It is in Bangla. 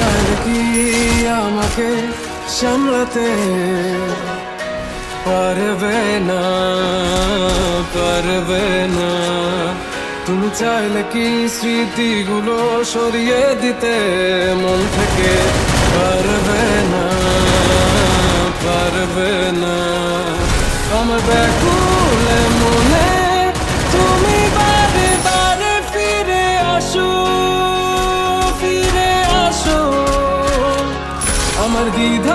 চাইলে কি আমাকে সামলাতে পারবে না, পারবে না। তুমি চাইলে কি স্মৃতিগুলো সরিয়ে দিতে মন থেকে পারবে না, পারবে না। আমার ব্যাকুল মনে তুমি বারে বারে ফিরে আসো, ফিরে আসো। আমার দ্বিধা